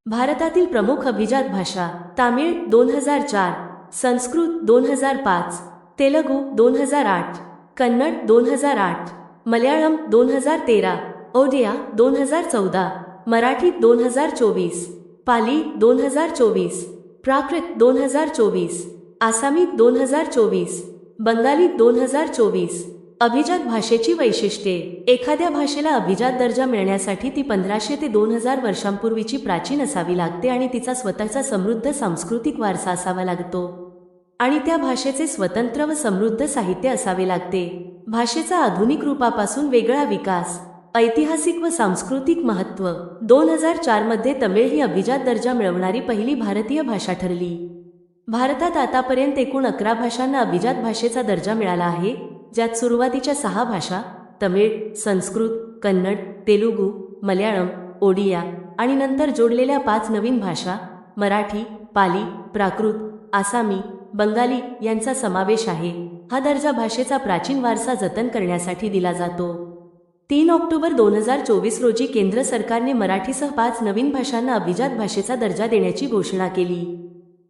भारतातील प्रमुख अभिजात भाषा: तामिळ 2004, संस्कृत 2005, तेलुगू 2008, कन्नड 2008, मल्याळम 2013, ओडिया 2014, मराठी 2024, पाली 2024, प्राकृत 2024, आसामी 2024, बंगाली 2024. अभिजात भाषेची वैशिष्ट्ये: एखाद्या भाषेला अभिजात दर्जा मिळण्यासाठी ती 1500 ते 2000 वर्षांपूर्वीची प्राचीन असावी लागते आणि तिचा स्वतःचा समृद्ध सांस्कृतिक वारसा असावा लागतो आणि त्या भाषेचे स्वतंत्र व समृद्ध साहित्य असावे लागते. भाषेचा आधुनिक रूपापासून वेगळा विकास, ऐतिहासिक व सांस्कृतिक महत्त्व: 2004 मध्ये तमिळ ही अभिजात दर्जा मिळवणारी पहिली भारतीय भाषा ठरली. भारतात आतापर्यंत एकूण 11 भाषांना अभिजात भाषेचा दर्जा मिळाला आहे, ज्यात सुरुवातीच्या 6 भाषा तमिळ, संस्कृत, कन्नड, तेलुगू, मल्याळम, ओडिया आणि नंतर जोडलेल्या 5 नवीन भाषा मराठी, पाली, प्राकृत, आसामी, बंगाली यांचा समावेश आहे. हा दर्जा भाषेचा प्राचीन वारसा जतन करण्यासाठी दिला जातो. 3 ऑक्टोबर 2024 रोजी केंद्र सरकारने मराठीसह 5 नवीन भाषांना अभिजात भाषेचा दर्जा देण्याची घोषणा केली.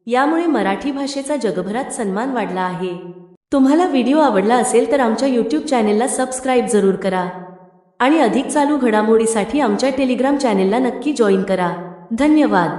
यामुळे मराठी भाषेचा जगभरात सन्मान वाढला आहे. तुम्हाला व्हिडिओ आवडला असेल तर आमच्या यूट्यूब चॅनेलला सबस्क्राईब जरूर करा आणि अधिक चालू घडामोडीसाठी आमच्या टेलिग्राम चॅनेलला नक्की जॉईन करा. धन्यवाद.